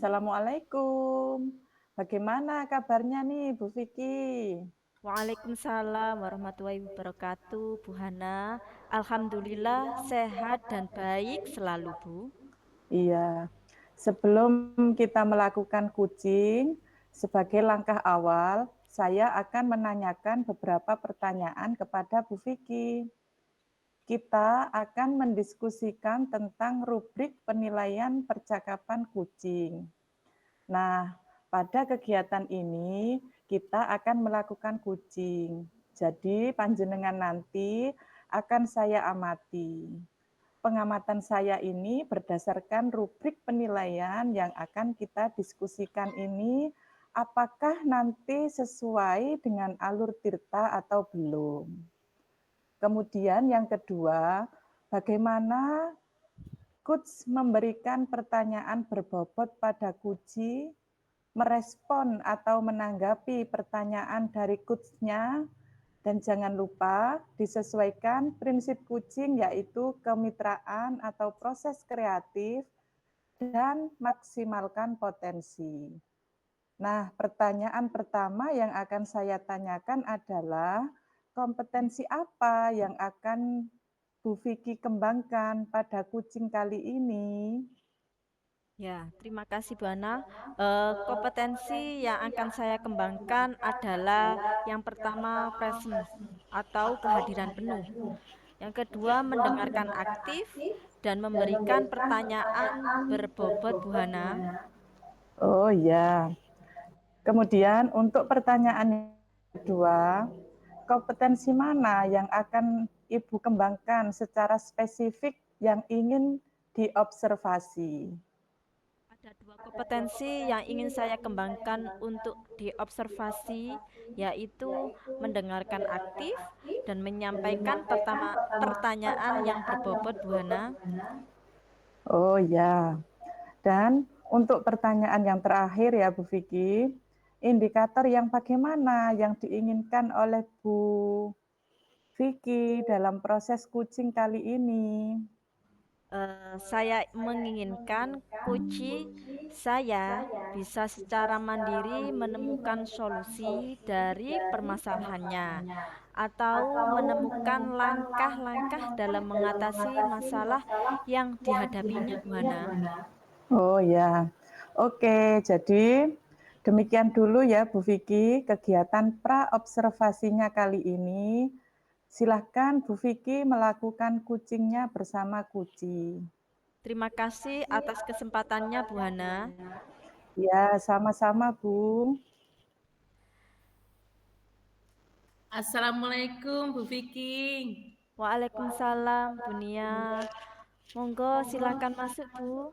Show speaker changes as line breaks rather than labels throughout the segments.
Assalamualaikum. Bagaimana kabarnya nih Bu Vicky?
Waalaikumsalam warahmatullahi wabarakatuh, Bu Hana. Alhamdulillah sehat dan baik selalu, Bu.
Iya, sebelum kita melakukan kucing, sebagai langkah awal, saya akan menanyakan beberapa pertanyaan kepada Bu Vicky. Kita akan mendiskusikan tentang rubrik penilaian percakapan kucing. Nah, pada kegiatan ini kita akan melakukan kucing. Jadi panjenengan nanti akan saya amati. Pengamatan saya ini berdasarkan rubrik penilaian yang akan kita diskusikan ini, apakah nanti sesuai dengan alur Tirta atau belum. Kemudian yang kedua, bagaimana Coach memberikan pertanyaan berbobot pada Kuci, merespon atau menanggapi pertanyaan dari coach-nya, dan jangan lupa disesuaikan prinsip kucing yaitu kemitraan atau proses kreatif dan maksimalkan potensi. Nah, pertanyaan pertama yang akan saya tanyakan adalah kompetensi apa yang akan Bu Vicky kembangkan pada kucing kali ini?
Ya, terima kasih, Bu Hana. Kompetensi yang akan saya kembangkan adalah yang pertama presence atau kehadiran penuh. Yang kedua mendengarkan aktif dan memberikan pertanyaan berbobot, Bu Hana.
Oh ya. Kemudian untuk pertanyaan yang kedua, kompetensi mana yang akan Ibu kembangkan secara spesifik yang ingin diobservasi?
Ada dua kompetensi yang ingin saya kembangkan untuk diobservasi, yaitu mendengarkan aktif dan menyampaikan pertanyaan yang berbobot, Bu Hana.
Oh ya. Dan untuk pertanyaan yang terakhir ya Bu Vicky, indikator yang bagaimana yang diinginkan oleh Bu Vicky dalam proses kucing kali ini?
Saya menginginkan kunci saya bisa secara mandiri menemukan solusi dari permasalahannya, atau menemukan langkah-langkah dalam mengatasi masalah yang dihadapinya, Bu Hana.
Oh ya, oke. Jadi demikian dulu ya Bu Vicky kegiatan pra observasinya kali ini. Silahkan Bu Vicky melakukan kucingnya bersama Kuci.
Terima kasih atas kesempatannya, Bu Hana.
Ya, sama-sama Bu.
Assalamualaikum Bu Vicky.
Waalaikumsalam, Bu Nia. Monggo silakan masuk, Bu.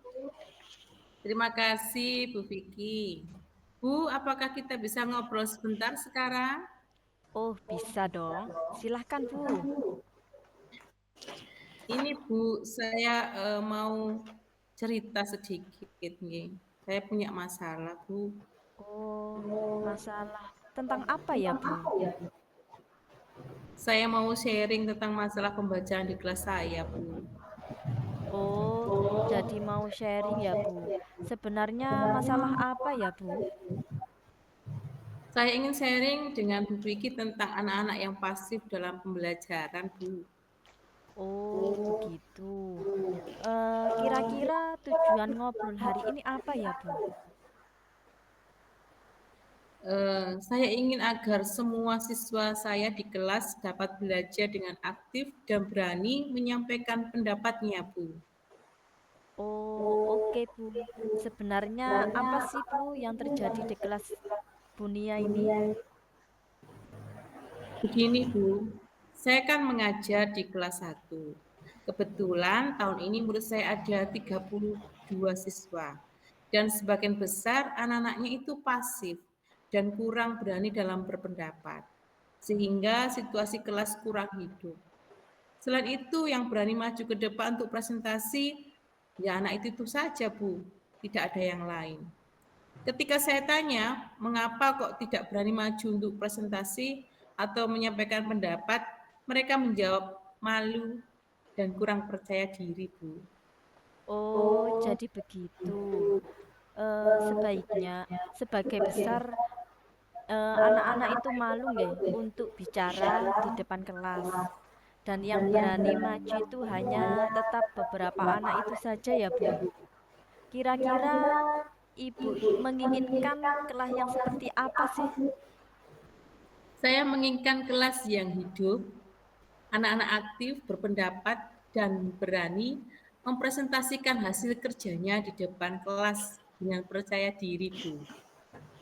Terima kasih Bu Vicky. Bu, apakah kita bisa ngobrol sebentar sekarang?
Oh, bisa dong. Silahkan, Bu.
Ini Bu, saya mau cerita sedikit nih. Saya punya masalah Bu.
Oh, masalah tentang apa ya, Bu?
Saya mau sharing tentang masalah pembacaan di kelas saya Bu.
Oh, jadi mau sharing ya, Bu. Sebenarnya masalah apa ya, Bu?
Saya ingin sharing dengan Bu Vicky tentang anak-anak yang pasif dalam pembelajaran Bu.
Oh, begitu. Kira-kira tujuan ngobrol hari ini apa ya, Bu?
Saya ingin agar semua siswa saya di kelas dapat belajar dengan aktif dan berani menyampaikan pendapatnya, Bu.
Oh, oke, Bu. Sebenarnya apa sih, Bu, yang terjadi di kelas Bunia ini?
Begini, Bu, saya kan mengajar di kelas 1. Kebetulan tahun ini murid saya ada 32 siswa. Dan sebagian besar anak-anaknya itu pasif dan kurang berani dalam berpendapat. Sehingga situasi kelas kurang hidup. Selain itu, yang berani maju ke depan untuk presentasi, ya anak itu saja, Bu. Tidak ada yang lain. Ketika saya tanya, mengapa kok tidak berani maju untuk presentasi atau menyampaikan pendapat, mereka menjawab malu dan kurang percaya diri, Bu.
Oh, jadi begitu. Sebaiknya sebagai besar anak-anak itu malu nggih untuk bicara di depan kelas. Dan yang berani maju itu hanya tetap beberapa anak itu saja ya, Bu. Kira-kira Ibu menginginkan kelas yang seperti apa sih?
Saya menginginkan kelas yang hidup, anak-anak aktif, berpendapat, dan berani mempresentasikan hasil kerjanya di depan kelas dengan percaya diri, Bu.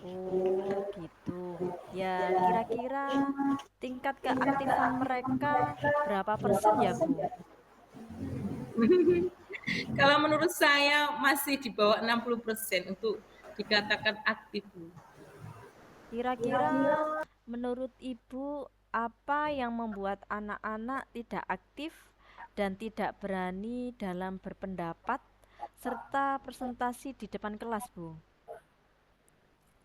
Oh, gitu. Ya, kira-kira tingkat keaktifan mereka berapa persen ya, Bu?
Kalau menurut saya masih di bawah 60% untuk dikatakan aktif, Bu.
Kira-kira menurut Ibu apa yang membuat anak-anak tidak aktif dan tidak berani dalam berpendapat serta presentasi di depan kelas, Bu?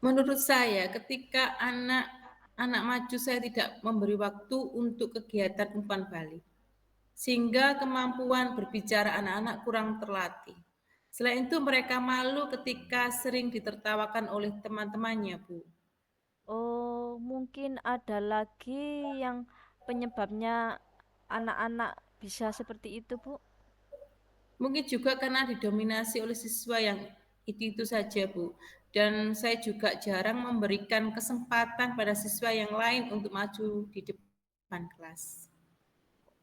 Menurut saya, ketika anak maju, saya tidak memberi waktu untuk kegiatan umpan balik, sehingga kemampuan berbicara anak-anak kurang terlatih. Selain itu, mereka malu ketika sering ditertawakan oleh teman-temannya, Bu.
Oh, mungkin ada lagi yang penyebabnya anak-anak bisa seperti itu, Bu?
Mungkin juga karena didominasi oleh siswa yang itu saja, Bu. Dan saya juga jarang memberikan kesempatan pada siswa yang lain untuk maju di depan kelas.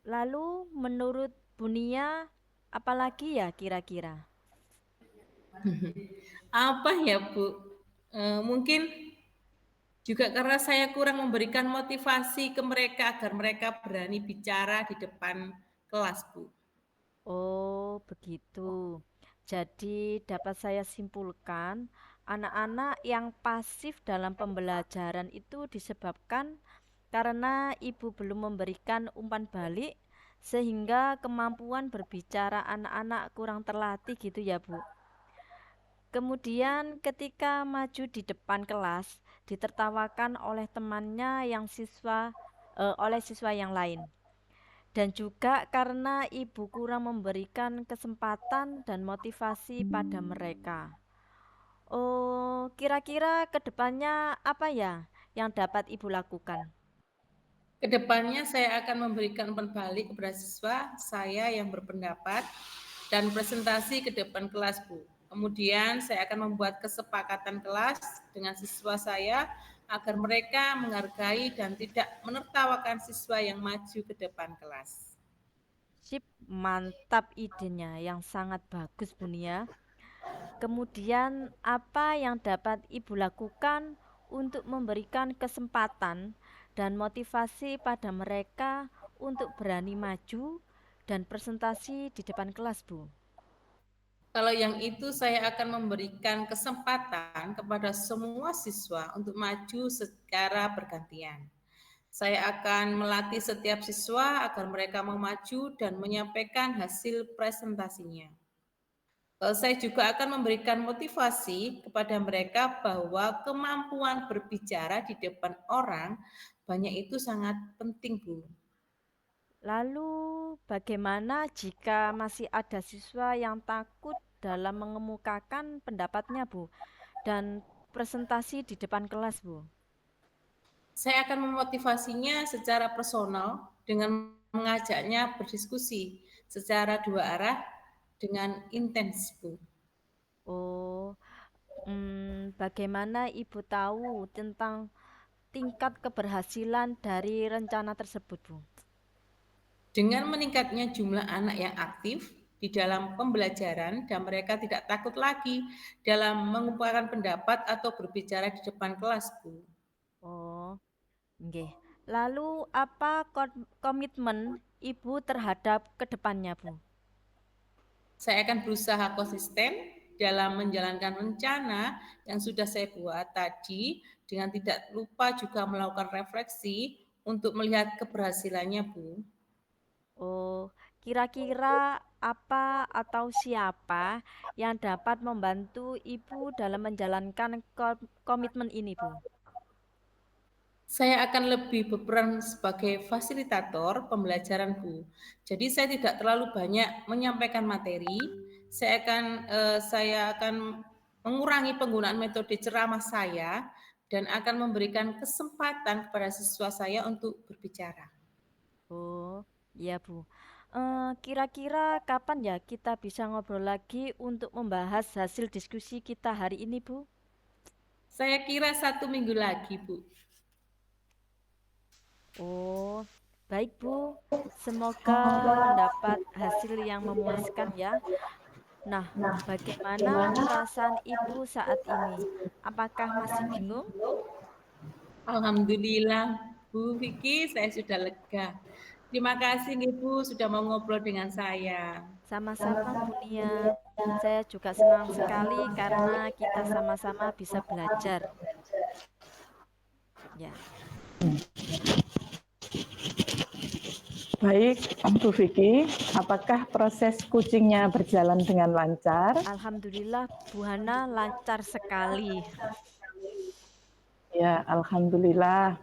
Lalu menurut Bunia, apalagi ya kira-kira?
Apa ya, Bu? Mungkin juga karena saya kurang memberikan motivasi ke mereka agar mereka berani bicara di depan kelas, Bu.
Oh, begitu. Jadi dapat saya simpulkan, anak-anak yang pasif dalam pembelajaran itu disebabkan karena ibu belum memberikan umpan balik sehingga kemampuan berbicara anak-anak kurang terlatih gitu ya, Bu. Kemudian ketika maju di depan kelas, ditertawakan oleh temannya oleh siswa yang lain. Dan juga karena ibu kurang memberikan kesempatan dan motivasi pada mereka. Oh, kira-kira kedepannya apa ya yang dapat ibu lakukan?
Kedepannya saya akan memberikan umpan balik kepada siswa saya yang berpendapat dan presentasi ke depan kelas, Bu. Kemudian saya akan membuat kesepakatan kelas dengan siswa saya agar mereka menghargai dan tidak menertawakan siswa yang maju ke depan kelas.
Sip, mantap idenya yang sangat bagus Bunia. Kemudian apa yang dapat ibu lakukan untuk memberikan kesempatan dan motivasi pada mereka untuk berani maju dan presentasi di depan kelas, Bu?
Kalau yang itu saya akan memberikan kesempatan kepada semua siswa untuk maju secara bergantian. Saya akan melatih setiap siswa agar mereka mau maju dan menyampaikan hasil presentasinya. Saya juga akan memberikan motivasi kepada mereka bahwa kemampuan berbicara di depan orang banyak itu sangat penting, Bu.
Lalu, bagaimana jika masih ada siswa yang takut dalam mengemukakan pendapatnya, Bu, dan presentasi di depan kelas, Bu?
Saya akan memotivasinya secara personal dengan mengajaknya berdiskusi secara dua arah dengan intens, Bu.
Oh, bagaimana Ibu tahu tentang tingkat keberhasilan dari rencana tersebut, Bu?
Dengan meningkatnya jumlah anak yang aktif di dalam pembelajaran dan mereka tidak takut lagi dalam mengungkapkan pendapat atau berbicara di depan kelas, Bu.
Oh, nggih. Lalu apa komitmen Ibu terhadap kedepannya, Bu?
Saya akan berusaha konsisten dalam menjalankan rencana yang sudah saya buat tadi dengan tidak lupa juga melakukan refleksi untuk melihat keberhasilannya, Bu.
Oh, kira-kira apa atau siapa yang dapat membantu Ibu dalam menjalankan komitmen ini, Bu?
Saya akan lebih berperan sebagai fasilitator pembelajaran, Bu. Jadi saya tidak terlalu banyak menyampaikan materi. Saya akan mengurangi penggunaan metode ceramah saya dan akan memberikan kesempatan kepada siswa saya untuk berbicara.
Oh, iya Bu. Kira-kira kapan ya kita bisa ngobrol lagi untuk membahas hasil diskusi kita hari ini, Bu?
Saya kira 1 minggu lagi, Bu.
Oh, baik Bu. Semoga mendapat hasil yang memuaskan ya. Nah, bagaimana perasaan Ibu saat ini? Apakah masih bingung?
Alhamdulillah, Bu Vicky, saya sudah lega. Terima kasih nih Bu sudah mau ngobrol dengan saya.
Sama-sama Bu Nia. Saya juga senang sekali karena kita sama-sama bisa belajar. Ya,
Baik, Bu Vicky, apakah proses coachingnya berjalan dengan lancar?
Alhamdulillah Bu Hana lancar sekali.
Ya, Alhamdulillah.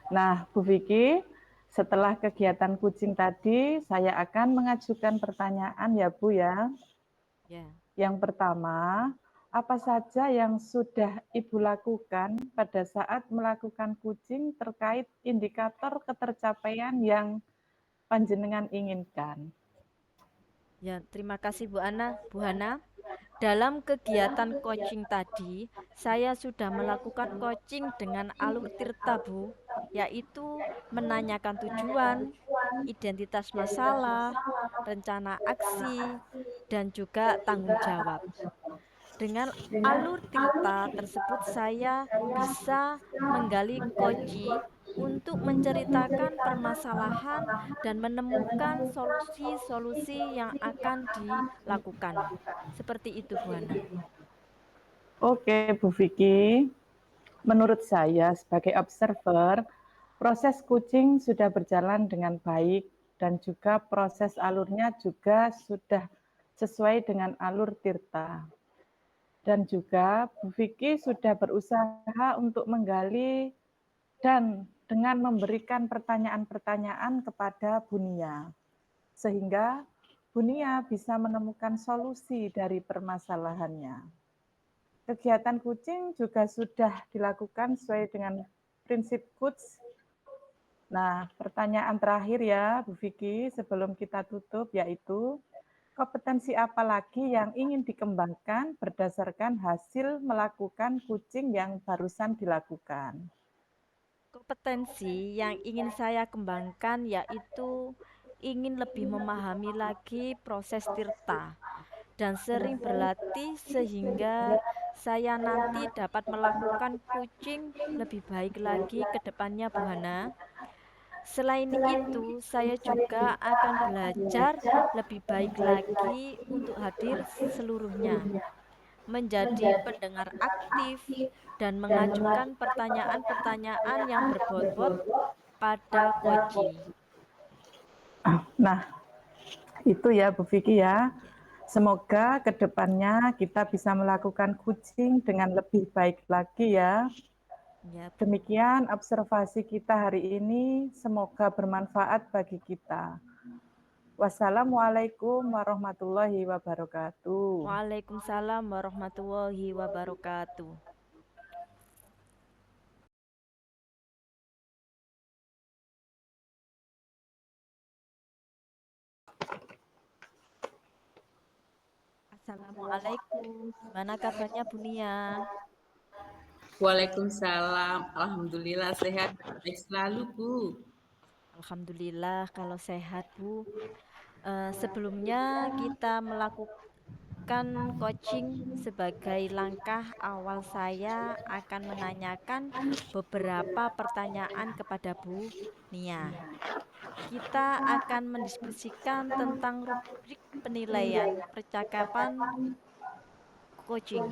Nah, Bu Vicky, setelah kegiatan coaching tadi, saya akan mengajukan pertanyaan ya Bu ya.
Ya.
Yang pertama, apa saja yang sudah Ibu lakukan pada saat melakukan coaching terkait indikator ketercapaian yang panjenengan inginkan?
Ya, terima kasih Bu Hana. Dalam kegiatan coaching tadi, saya sudah melakukan coaching dengan alur tirta, Bu, yaitu menanyakan tujuan, identitas masalah, rencana aksi, dan juga tanggung jawab. Dengan alur tirta tersebut, saya bisa menggali koci untuk menceritakan permasalahan dan menemukan solusi-solusi yang akan dilakukan. Seperti itu, Bu Hana.
Oke, Bu Vicky. Menurut saya sebagai observer, proses coaching sudah berjalan dengan baik dan juga proses alurnya juga sudah sesuai dengan alur tirta. Dan juga Bu Vicky sudah berusaha untuk menggali dan dengan memberikan pertanyaan-pertanyaan kepada Bunia, sehingga Bunia bisa menemukan solusi dari permasalahannya. Kegiatan coaching juga sudah dilakukan sesuai dengan prinsip coach. Nah, pertanyaan terakhir ya, Bu Vicky, sebelum kita tutup, yaitu kompetensi apa lagi yang ingin dikembangkan berdasarkan hasil melakukan coaching yang barusan dilakukan?
Kompetensi yang ingin saya kembangkan yaitu ingin lebih memahami lagi proses tirta dan sering berlatih sehingga saya nanti dapat melakukan coaching lebih baik lagi ke depannya, Bu Hana. Selain itu, saya juga akan belajar lebih baik lagi untuk hadir seluruhnya, menjadi pendengar aktif, dan mengajukan pertanyaan-pertanyaan yang berbobot pada Koci.
Nah, itu ya Bu Vicky ya.
Ya,
Semoga kedepannya kita bisa melakukan coaching dengan lebih baik lagi ya.
ya Bu.
Demikian observasi kita hari ini, semoga bermanfaat bagi kita. Wassalamualaikum warahmatullahi wabarakatuh.
Waalaikumsalam warahmatullahi wabarakatuh. Assalamualaikum. Gimana kabarnya Bu Nia?
Waalaikumsalam. Alhamdulillah sehat baik selalu, Bu.
Alhamdulillah kalau sehat Bu. Sebelumnya kita melakukan coaching sebagai langkah awal saya akan menanyakan beberapa pertanyaan kepada Bu Nia. Kita akan mendiskusikan tentang rubrik penilaian percakapan coaching.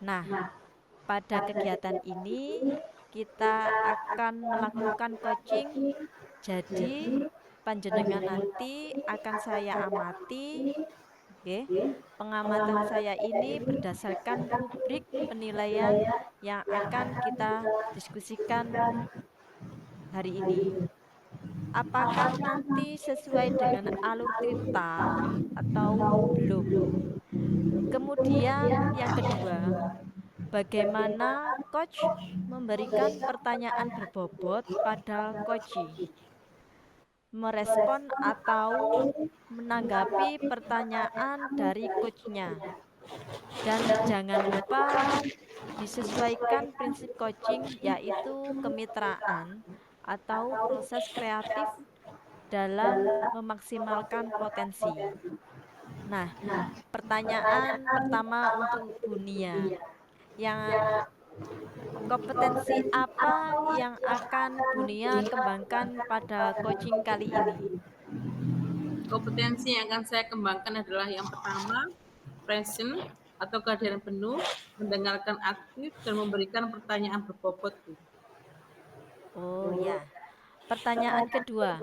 Nah, pada kegiatan ini kita akan melakukan coaching. Jadi panjenengan nanti akan saya amati, okay? Pengamatan saya ini berdasarkan rubrik penilaian yang akan kita diskusikan hari ini. Apakah nanti sesuai dengan alur tirta atau belum? Kemudian yang kedua, bagaimana coach memberikan pertanyaan berbobot pada coachee, merespon atau menanggapi pertanyaan dari coachnya. Dan jangan lupa disesuaikan prinsip coaching yaitu kemitraan atau proses kreatif dalam memaksimalkan potensi. Nah, pertanyaan pertama untuk Bunia, yang kompetensi apa yang akan Bunia kembangkan pada coaching kali ini?
Kompetensi yang akan saya kembangkan adalah yang pertama, present atau kehadiran penuh, mendengarkan aktif, dan memberikan pertanyaan berbobot, Bu.
Oh ya, pertanyaan kedua,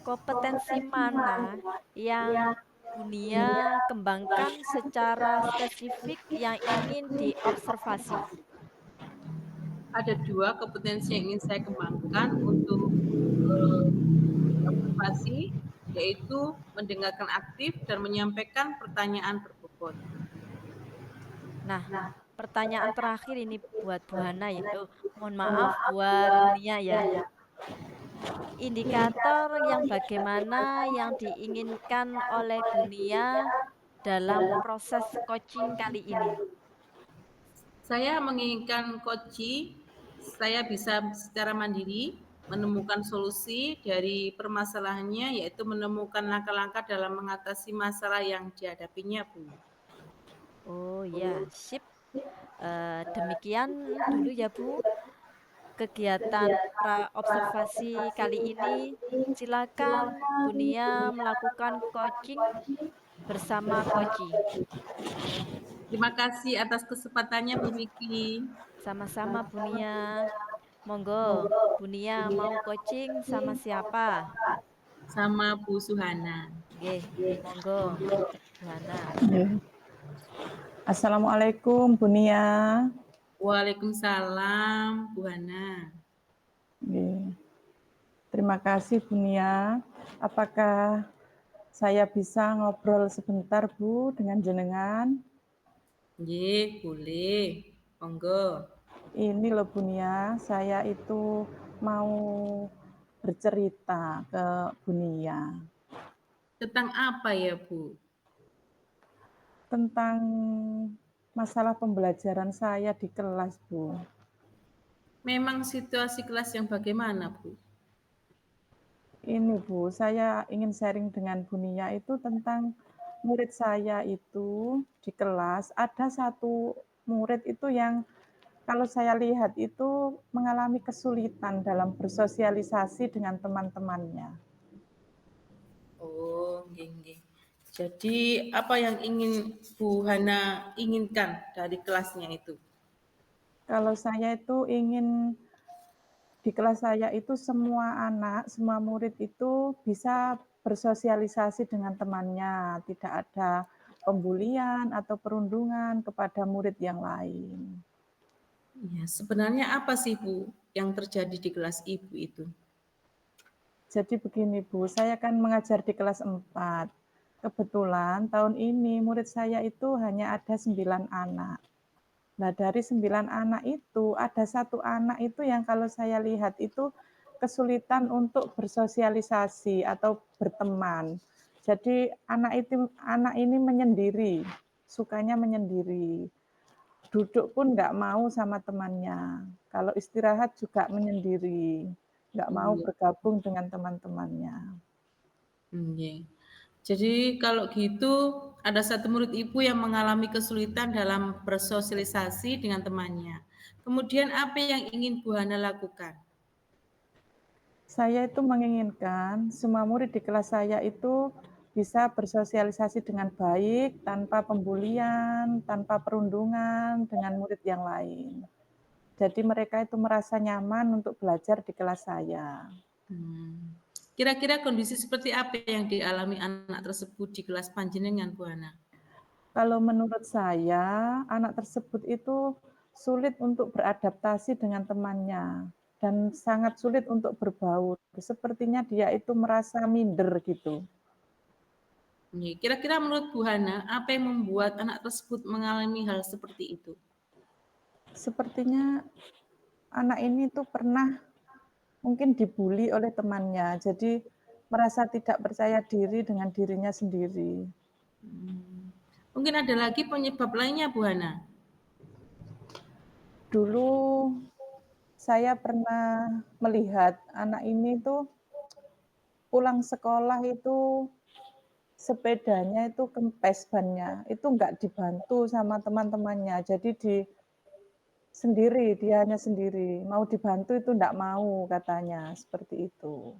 kompetensi mana yang Bunia kembangkan secara spesifik yang ingin diobservasi?
Ada dua kompetensi yang ingin saya kembangkan untuk observasi, yaitu mendengarkan aktif dan menyampaikan pertanyaan berbobot.
Nah, pertanyaan terakhir ini buat Bu Hana ya. Mohon maaf buat Bunia ya. Indikator yang bagaimana yang diinginkan oleh Bunia dalam proses coaching kali ini?
Saya menginginkan saya bisa secara mandiri menemukan solusi dari permasalahannya, yaitu menemukan langkah-langkah dalam mengatasi masalah yang dihadapinya, Bu.
Oh ya, sip. Demikian dulu ya Bu kegiatan pra observasi kali ini. Silakan Bunia melakukan coaching bersama Koci.
Terima kasih atas kesempatannya, Bu Vicky.
Sama-sama Bunia. Monggo, Bunia mau coaching sama siapa?
Sama Bu Suhana.
Nggih, monggo, Buana.
Nggih. Assalamualaikum Bunia.
Waalaikumsalam, Bu Hana.
Nggih. Terima kasih Bunia. Apakah saya bisa ngobrol sebentar Bu dengan jenengan?
Nggih, boleh. Monggo.
Ini loh Bunia, saya itu mau bercerita ke Bunia
Tentang apa ya, Bu?
tentang masalah pembelajaran saya di kelas, Bu.
Memang situasi kelas yang bagaimana, Bu?
Ini Bu, saya ingin sharing dengan Bunia itu tentang murid saya itu di kelas, ada satu murid itu yang kalau saya lihat itu mengalami kesulitan dalam bersosialisasi dengan teman-temannya.
Oh, nggih, nggih. Jadi apa yang ingin Bu Hana inginkan dari kelasnya itu?
Kalau saya itu ingin di kelas saya itu semua anak, semua murid itu bisa bersosialisasi dengan temannya, tidak ada pembulian atau perundungan kepada murid yang lain.
Ya, sebenarnya apa sih, Bu, yang terjadi di kelas Ibu itu?
Jadi begini Bu, saya kan mengajar di kelas 4. Kebetulan tahun ini murid saya itu hanya ada 9 anak. Nah, dari 9 anak itu, ada satu anak itu yang kalau saya lihat itu kesulitan untuk bersosialisasi atau berteman. Jadi anak ini menyendiri, sukanya menyendiri. Duduk pun nggak mau sama temannya. Kalau istirahat juga menyendiri, nggak mau
Iya.
bergabung dengan teman-temannya.
Nggih. Jadi kalau gitu ada satu murid Ibu yang mengalami kesulitan dalam bersosialisasi dengan temannya. Kemudian apa yang ingin Bu Hana lakukan?
Saya itu menginginkan semua murid di kelas saya itu bisa bersosialisasi dengan baik, tanpa pembulian, tanpa perundungan dengan murid yang lain. Jadi mereka itu merasa nyaman untuk belajar di kelas saya.
Kira-kira kondisi seperti apa yang dialami anak tersebut di kelas panjenengan, Bu Hana?
Kalau menurut saya, anak tersebut itu sulit untuk beradaptasi dengan temannya dan sangat sulit untuk berbaur. Sepertinya dia itu merasa minder gitu.
Kira-kira menurut Bu Hana, apa yang membuat anak tersebut mengalami hal seperti itu?
Sepertinya anak ini tuh pernah mungkin dibully oleh temannya, jadi merasa tidak percaya diri dengan dirinya sendiri.
Hmm. Mungkin ada lagi penyebab lainnya, Bu Hana?
Dulu saya pernah melihat anak ini tuh pulang sekolah itu sepedanya itu kempes bannya, itu nggak dibantu sama teman-temannya, jadi dia hanya sendiri, mau dibantu itu nggak mau katanya, seperti itu.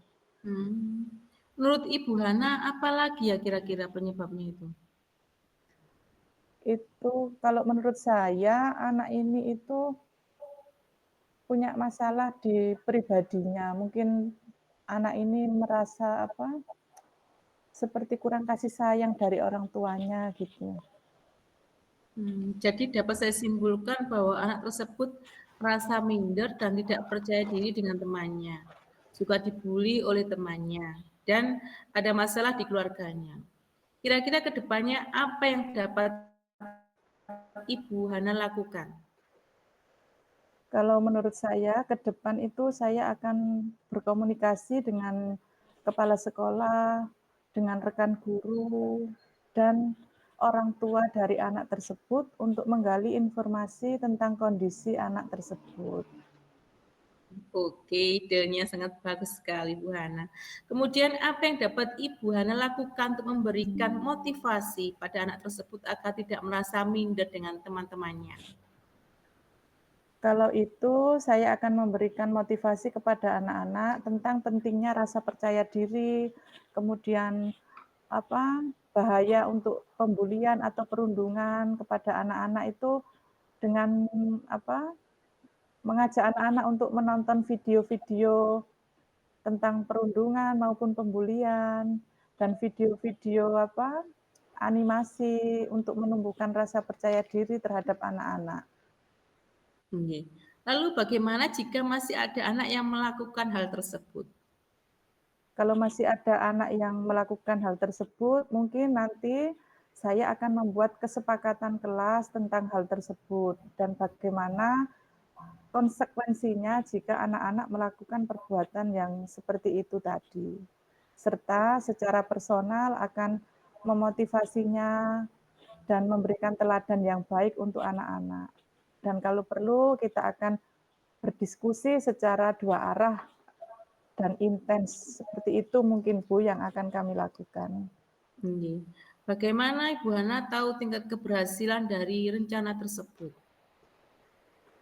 Hmm. Menurut Ibu Hana, apa lagi ya kira-kira penyebabnya itu?
Itu kalau menurut saya anak ini itu punya masalah di pribadinya, mungkin anak ini merasa apa, seperti kurang kasih sayang dari orang tuanya gitu.
Jadi dapat saya simpulkan bahwa anak tersebut merasa minder dan tidak percaya diri dengan temannya, suka dibully oleh temannya, dan ada masalah di keluarganya. Kira-kira ke depannya apa yang dapat Ibu Hana lakukan?
Kalau menurut saya ke depan itu saya akan berkomunikasi dengan kepala sekolah, dengan rekan guru, dan orang tua dari anak tersebut untuk menggali informasi tentang kondisi anak tersebut.
Oke, idenya sangat bagus sekali Bu Hana. Kemudian apa yang dapat Ibu Hana lakukan untuk memberikan motivasi pada anak tersebut agar tidak merasa minder dengan teman-temannya?
Kalau itu saya akan memberikan motivasi kepada anak-anak tentang pentingnya rasa percaya diri, kemudian apa, bahaya untuk pembulian atau perundungan kepada anak-anak itu dengan apa, mengajak anak-anak untuk menonton video-video tentang perundungan maupun pembulian dan video-video apa, animasi untuk menumbuhkan rasa percaya diri terhadap anak-anak.
Oke. Lalu bagaimana jika masih ada anak yang melakukan hal tersebut?
Kalau masih ada anak yang melakukan hal tersebut, mungkin nanti saya akan membuat kesepakatan kelas tentang hal tersebut dan bagaimana konsekuensinya jika anak-anak melakukan perbuatan yang seperti itu tadi. Serta secara personal akan memotivasinya dan memberikan teladan yang baik untuk anak-anak. Dan kalau perlu kita akan berdiskusi secara dua arah dan intens. Seperti itu mungkin Bu yang akan kami lakukan.
Oke. Bagaimana Ibu Hana tahu tingkat keberhasilan dari rencana tersebut?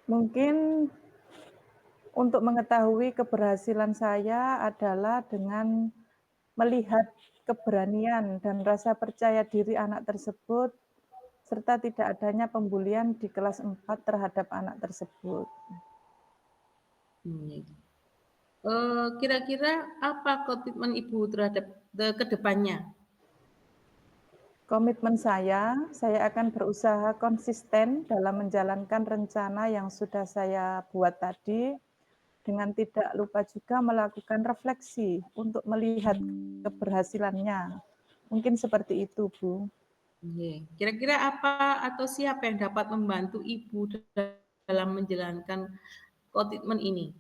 Mungkin untuk mengetahui keberhasilan saya adalah dengan melihat keberanian dan rasa percaya diri anak tersebut, serta tidak adanya pembulian di kelas 4 terhadap anak tersebut.
Kira-kira apa komitmen Ibu terhadap ke depannya?
Komitmen saya akan berusaha konsisten dalam menjalankan rencana yang sudah saya buat tadi, dengan tidak lupa juga melakukan refleksi untuk melihat keberhasilannya. Mungkin seperti itu, Bu.
Kira-kira apa atau siapa yang dapat membantu Ibu dalam menjalankan komitmen ini?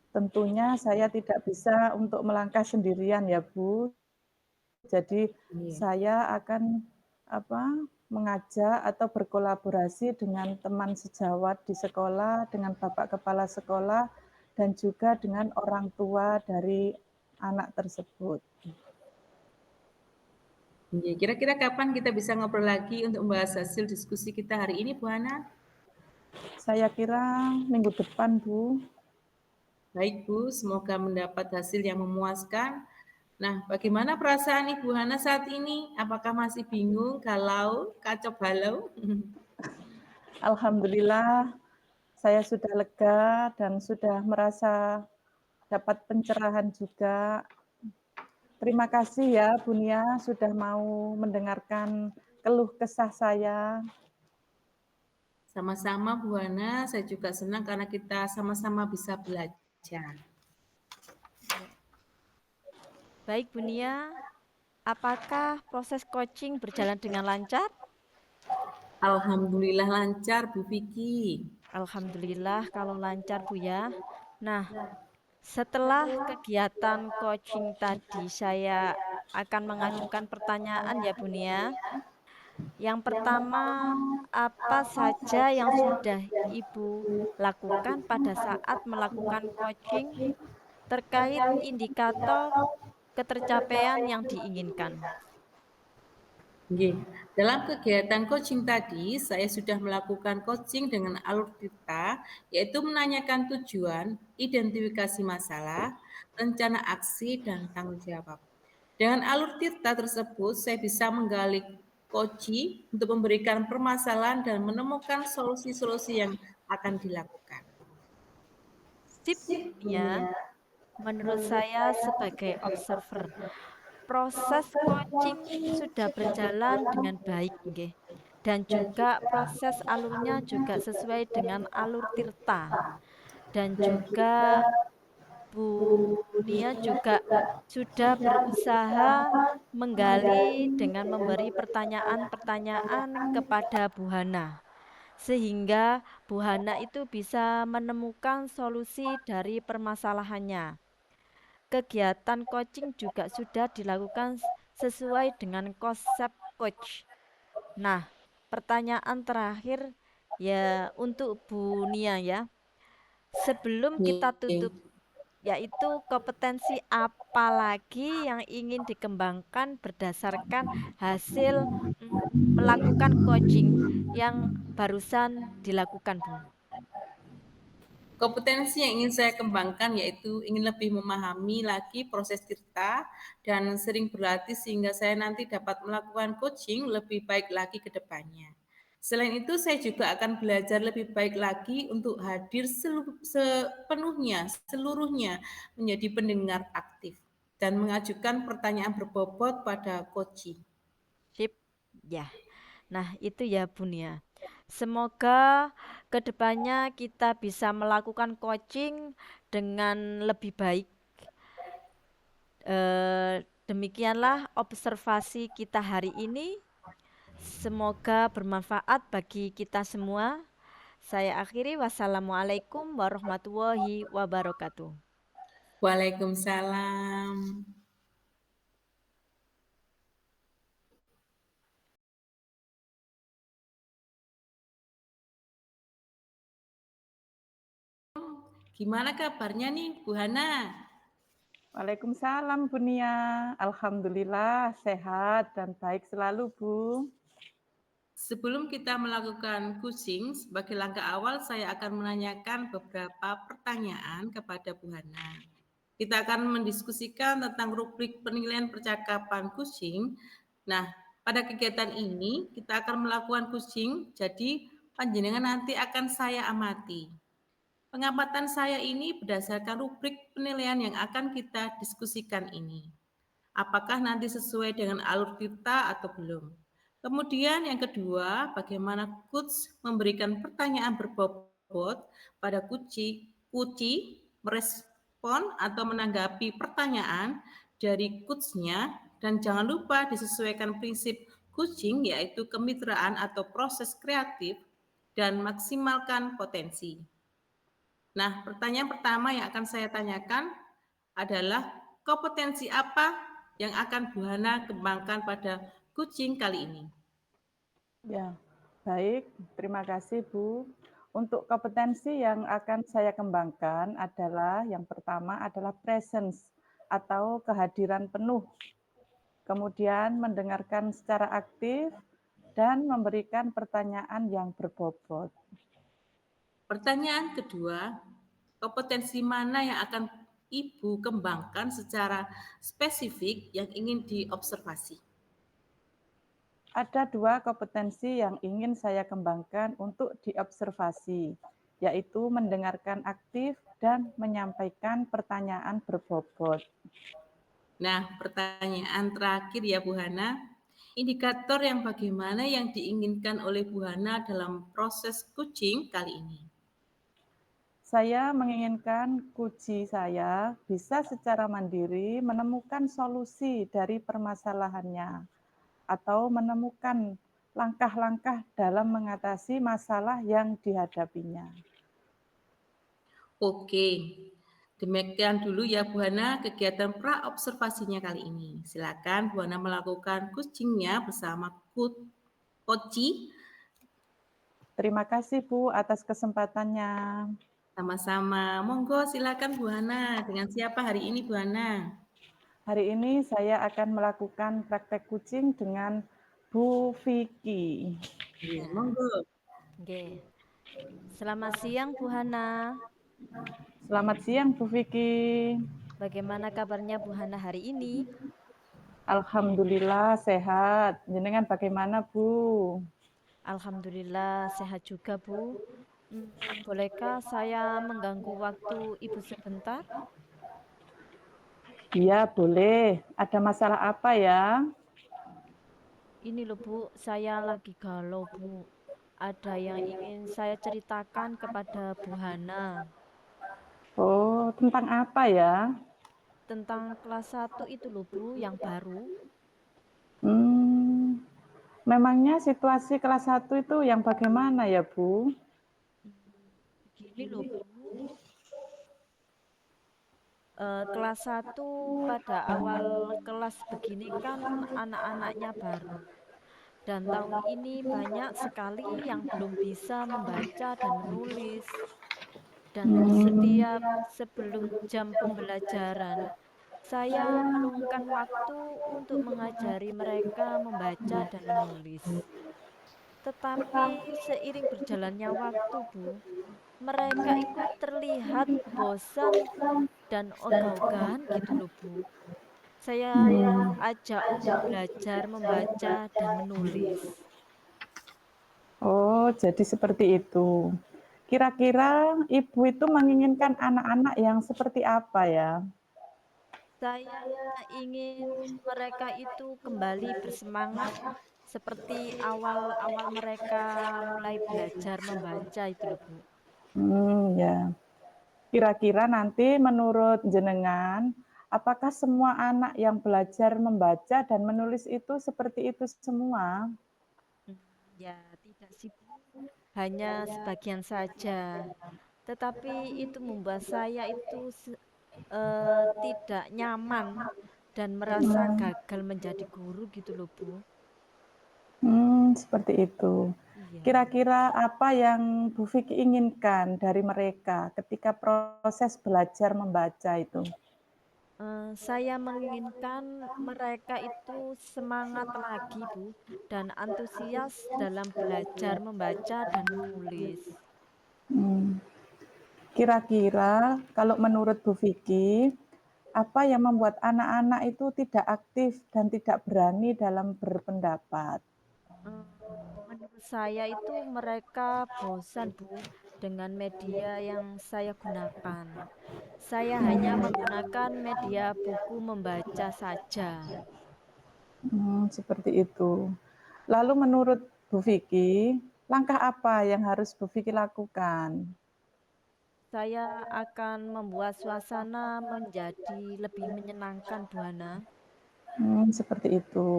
Tentunya saya tidak bisa untuk melangkah sendirian ya, Bu. Jadi
Iya.
saya akan apa, mengajak atau berkolaborasi dengan teman sejawat di sekolah, dengan Bapak Kepala Sekolah, dan juga dengan orang tua dari anak tersebut.
Kira-kira kapan kita bisa ngobrol lagi untuk membahas hasil diskusi kita hari ini, Bu Hana?
Saya kira minggu depan, Bu.
Baik, Bu, semoga mendapat hasil yang memuaskan. Nah, bagaimana perasaan Ibu Hana saat ini? Apakah masih bingung, galau, kacau balau?
Alhamdulillah saya sudah lega dan sudah merasa dapat pencerahan juga. Terima kasih ya Bu Nia sudah mau mendengarkan keluh kesah saya.
Sama-sama, Bu Hana. Saya juga senang karena kita sama-sama bisa belajar.
Ya. Baik, Bu Nia. Apakah proses coaching berjalan dengan lancar?
Alhamdulillah lancar, Bu Vicky.
Alhamdulillah kalau lancar Bu ya. Nah, setelah kegiatan coaching tadi saya akan mengajukan pertanyaan ya Bu Nia. Yang pertama, apa saja yang sudah Ibu lakukan pada saat melakukan coaching terkait indikator ketercapaian yang diinginkan?
Nggih. Dalam kegiatan coaching tadi, saya sudah melakukan coaching dengan alur tirta, yaitu menanyakan tujuan, identifikasi masalah, rencana aksi, dan tanggung jawab. Dengan alur tirta tersebut, saya bisa menggali coaching untuk memberikan permasalahan dan menemukan solusi-solusi yang akan dilakukan.
Sip, ya. Menurut saya sebagai observer, proses coaching sudah berjalan dengan baik, nggih. Dan juga proses alurnya juga sesuai dengan alur tirta. Dan juga Bu Nia juga sudah berusaha menggali dengan memberi pertanyaan-pertanyaan kepada Bu Hana. Sehingga Bu Hana itu bisa menemukan solusi dari permasalahannya. Kegiatan coaching juga sudah dilakukan sesuai dengan konsep coach. Nah, pertanyaan terakhir ya untuk Bu Nia ya. Sebelum kita tutup,
Nggih.
yaitu kompetensi apa lagi yang ingin dikembangkan berdasarkan hasil melakukan coaching yang barusan dilakukan, Bu.
Kompetensi yang ingin saya kembangkan yaitu ingin lebih memahami lagi proses tirta dan sering berlatih sehingga saya nanti dapat melakukan coaching lebih baik lagi ke depannya. Selain itu, saya juga akan belajar lebih baik lagi untuk hadir seluruhnya menjadi pendengar aktif dan mengajukan pertanyaan berbobot pada coaching.
Sip, ya. Nah, itu ya Bun ya. Semoga kedepannya kita bisa melakukan coaching dengan lebih baik. Demikianlah observasi kita hari ini. Semoga bermanfaat bagi kita semua. Saya akhiri, wassalamualaikum warahmatullahi wabarakatuh.
Waalaikumsalam. Gimana kabarnya nih, Bu Hana?
Waalaikumsalam Bu Nia. Alhamdulillah sehat dan baik selalu Bu.
Sebelum kita melakukan coaching, sebagai langkah awal saya akan menanyakan beberapa pertanyaan kepada Bu Hana. Kita akan mendiskusikan tentang rubrik penilaian percakapan coaching. Nah, pada kegiatan ini kita akan melakukan coaching, jadi panjenengan nanti akan saya amati. Pengamatan saya ini berdasarkan rubrik penilaian yang akan kita diskusikan ini. Apakah nanti sesuai dengan alur kita atau belum? Kemudian yang kedua, bagaimana coach memberikan pertanyaan berbobot pada kuci merespon atau menanggapi pertanyaan dari coachnya, dan jangan lupa disesuaikan prinsip coaching yaitu kemitraan atau proses kreatif dan maksimalkan potensi. Nah, pertanyaan pertama yang akan saya tanyakan adalah kompetensi apa yang akan Bu Hana kembangkan pada coaching kali ini?
Ya, baik. Terima kasih Bu. Untuk kompetensi yang akan saya kembangkan adalah yang pertama adalah presence atau kehadiran penuh. Kemudian mendengarkan secara aktif dan memberikan pertanyaan yang berbobot.
Pertanyaan kedua, kompetensi mana yang akan Ibu kembangkan secara spesifik yang ingin diobservasi?
Ada dua kompetensi yang ingin saya kembangkan untuk diobservasi, yaitu mendengarkan aktif dan menyampaikan pertanyaan berbobot.
Nah, pertanyaan terakhir ya Bu Hana, indikator yang bagaimana yang diinginkan oleh Bu Hana dalam proses coaching kali ini?
Saya menginginkan kuci saya bisa secara mandiri menemukan solusi dari permasalahannya atau menemukan langkah-langkah dalam mengatasi masalah yang dihadapinya.
Oke, demikian dulu ya Bu Hana kegiatan pra-observasinya kali ini. Silakan Bu Hana melakukan kucingnya bersama Koci.
Terima kasih Bu atas kesempatannya.
Sama-sama. Monggo silakan Bu Hana. Dengan siapa hari ini Bu Hana?
Hari ini saya akan melakukan praktek kucing dengan Bu Vicky.
Iya,
Ya,
monggo.
oke. Selamat siang, Bu Hana.
Selamat siang Bu Vicky.
Bagaimana kabarnya Bu Hana hari ini?
Alhamdulillah sehat. Jenengan bagaimana Bu?
Alhamdulillah sehat juga, Bu. Bolehkah saya mengganggu waktu Ibu sebentar?
Iya boleh. Ada masalah apa ya?
Ini loh, Bu, saya lagi galau, Bu. Ada yang ingin saya ceritakan kepada Bu Hana
Oh, tentang apa ya?
tentang kelas 1 itu loh, Bu, yang baru.
Hmm, memangnya situasi kelas 1 itu yang bagaimana ya Bu?
Begini loh, Bu. Kelas 1 pada awal kelas begini kan anak-anaknya baru. Dan tahun ini banyak sekali yang belum bisa membaca dan menulis. Dan
Hmm,
setiap sebelum jam pembelajaran, saya meluangkan waktu untuk mengajari mereka membaca dan menulis. Tetapi seiring berjalannya waktu, Bu, mereka itu terlihat bosan dan ogah-ogahan gitu loh, Bu. Saya ajak untuk belajar membaca dan menulis.
oh, jadi seperti itu. Kira-kira Ibu itu menginginkan anak-anak yang seperti apa ya?
Saya ingin mereka itu kembali bersemangat seperti awal-awal mereka mulai belajar membaca itu loh, Bu.
Ya. Kira-kira nanti menurut jenengan, apakah semua anak yang belajar membaca dan menulis itu seperti itu semua?
Hmm, Ya, tidak sih, Bu. Hanya sebagian saja. Tetapi itu membuat saya itu tidak nyaman dan merasa gagal menjadi guru gitu loh, Bu.
Seperti itu.
Iya.
Kira-kira apa yang Bu Vicky inginkan dari mereka ketika proses belajar membaca itu?
Saya menginginkan mereka itu semangat lagi, Bu, dan antusias dalam belajar membaca dan menulis.
Hmm, Kira-kira kalau menurut Bu Vicky, apa yang membuat anak-anak itu tidak aktif dan tidak berani dalam berpendapat?
Eee, Menurut saya itu mereka bosan, Bu, dengan media yang saya gunakan. Saya hanya menggunakan media buku membaca saja.
Seperti itu. Lalu menurut Bu Vicky, langkah apa yang harus Bu Vicky lakukan?
Saya akan membuat suasana menjadi lebih menyenangkan, Bu Hana.
Seperti itu.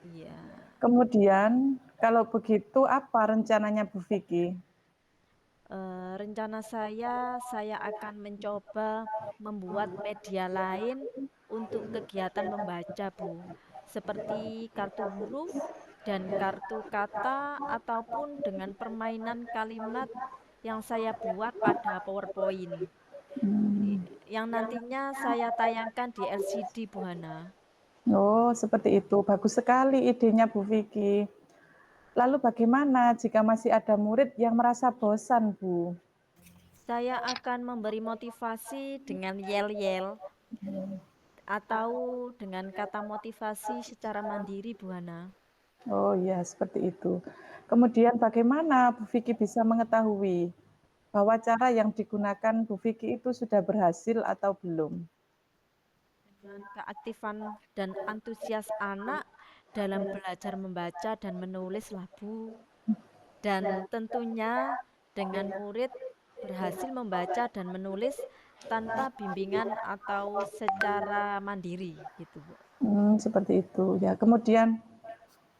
Iya.
Kemudian kalau begitu apa rencananya Bu Vicky?
Rencana saya akan mencoba membuat media lain untuk kegiatan membaca, Bu. Seperti kartu huruf dan kartu kata ataupun dengan permainan kalimat yang saya buat pada PowerPoint. I- Yang nantinya saya tayangkan di LCD, Bu Hana.
Oh, seperti itu. Bagus sekali idenya Bu Vicky. Lalu bagaimana jika masih ada murid yang merasa bosan, Bu?
Saya akan memberi motivasi dengan yel-yel atau dengan kata motivasi secara mandiri, Bu Hana.
Oh ya, seperti itu. Kemudian bagaimana Bu Vicky bisa mengetahui bahwa cara yang digunakan Bu Vicky itu sudah berhasil atau belum?
Dengan keaktifan dan antusias anak dalam belajar membaca dan menulis lah, Bu. Dan tentunya dengan murid berhasil membaca dan menulis tanpa bimbingan atau secara mandiri gitu, Bu.
Seperti itu ya. Kemudian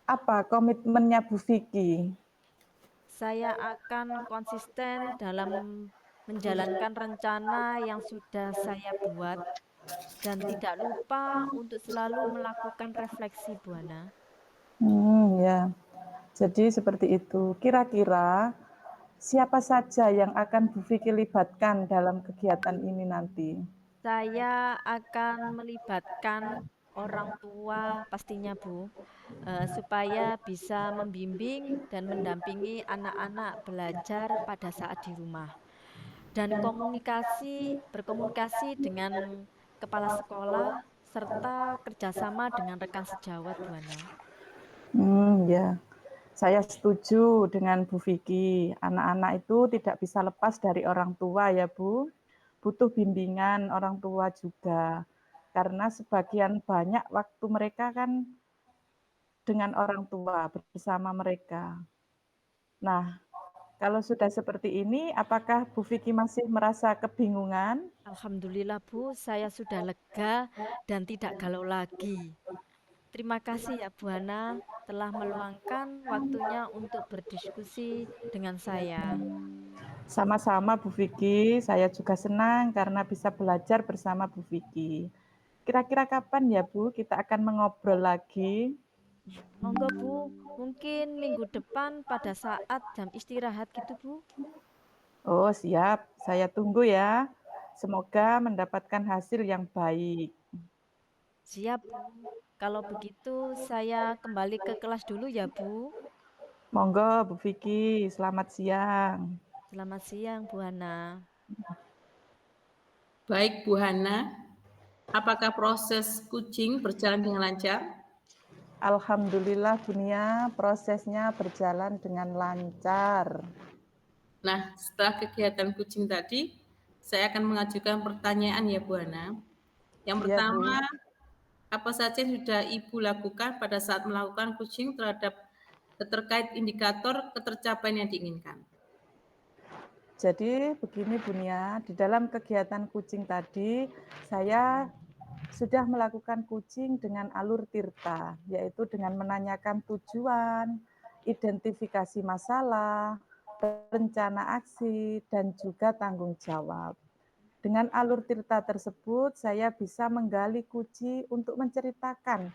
apa komitmennya Bu Vicky?
Saya akan konsisten dalam menjalankan rencana yang sudah saya buat dan tidak lupa untuk selalu melakukan refleksi, Bu Ana.
Ya. Jadi seperti itu. Kira-kira siapa saja yang akan Bu Vicky libatkan dalam kegiatan ini nanti?
Saya akan melibatkan orang tua pastinya, Bu, supaya bisa membimbing dan mendampingi anak-anak belajar pada saat di rumah. Dan berkomunikasi dengan kepala sekolah serta kerjasama dengan rekan sejawat, Bu Ana.
Ya. Saya setuju dengan Bu Vicky. Anak-anak itu tidak bisa lepas dari orang tua ya Bu. Butuh bimbingan orang tua juga. Karena sebagian banyak waktu mereka kan dengan orang tua, bersama mereka. Nah, kalau sudah seperti ini, apakah Bu Vicky masih merasa kebingungan?
Alhamdulillah, Bu, saya sudah lega dan tidak galau lagi. Terima kasih ya, Bu Ana, telah meluangkan waktunya untuk berdiskusi dengan saya.
Sama-sama Bu Vicky, saya juga senang karena bisa belajar bersama Bu Vicky. Kira-kira kapan ya Bu kita akan mengobrol lagi?
Monggo, Bu, mungkin minggu depan pada saat jam istirahat gitu, Bu.
Oh siap, saya tunggu ya. Semoga mendapatkan hasil yang baik.
Siap, Bu. Kalau begitu, saya kembali ke kelas dulu ya, Bu.
Monggo Bu Vicky, selamat siang.
Selamat siang, Bu Ana.
Baik Bu Hana, apakah proses kucing berjalan dengan lancar?
Alhamdulillah Bunia, prosesnya berjalan dengan lancar.
Nah, setelah kegiatan kucing tadi, saya akan mengajukan pertanyaan ya Bu Hana. Yang
Iya Bu.
pertama, apa saja yang sudah Ibu lakukan pada saat melakukan kucing terkait indikator ketercapaian yang diinginkan?
Jadi begini Bunia, di dalam kegiatan kucing tadi, saya sudah melakukan kucing dengan alur tirta, yaitu dengan menanyakan tujuan, identifikasi masalah, rencana aksi, dan juga tanggung jawab. Dengan alur tirta tersebut, saya bisa menggali kunci untuk menceritakan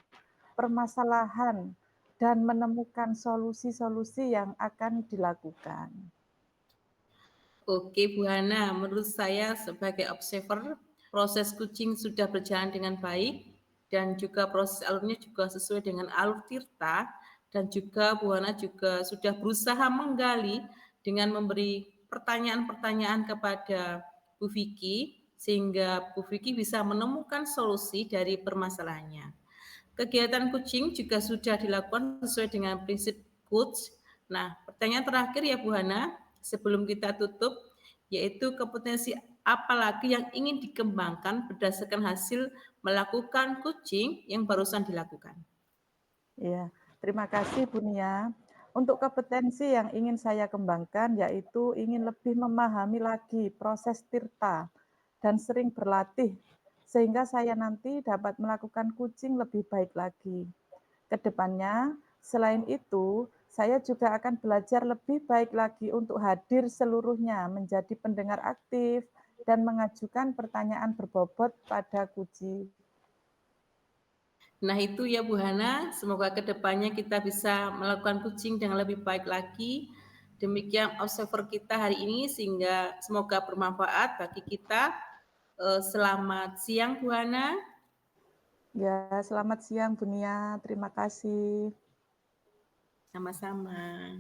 permasalahan dan menemukan solusi-solusi yang akan dilakukan.
Oke Bu Hana, menurut saya sebagai observer, proses kucing sudah berjalan dengan baik dan juga proses alurnya juga sesuai dengan alur tirta dan juga Bu Hana juga sudah berusaha menggali dengan memberi pertanyaan-pertanyaan kepada Bu Vicky sehingga Bu Vicky bisa menemukan solusi dari permasalahannya. Kegiatan kucing juga sudah dilakukan sesuai dengan prinsip coach. Nah, pertanyaan terakhir ya Bu Hana, sebelum kita tutup, yaitu kompetensi apa lagi yang ingin dikembangkan berdasarkan hasil melakukan kucing yang barusan dilakukan?
Ya, terima kasih Bunia. Untuk kompetensi yang ingin saya kembangkan yaitu ingin lebih memahami lagi proses tirta dan sering berlatih sehingga saya nanti dapat melakukan kucing lebih baik lagi. Kedepannya, selain itu, saya juga akan belajar lebih baik lagi untuk hadir seluruhnya menjadi pendengar aktif dan mengajukan pertanyaan berbobot pada kucing.
Nah itu ya Bu Hana, semoga kedepannya kita bisa melakukan kucing dengan lebih baik lagi. Demikian observer kita hari ini sehingga semoga bermanfaat bagi kita. Selamat siang Bu Hana.
Ya, selamat siang Bunia. Terima kasih.
Sama-sama.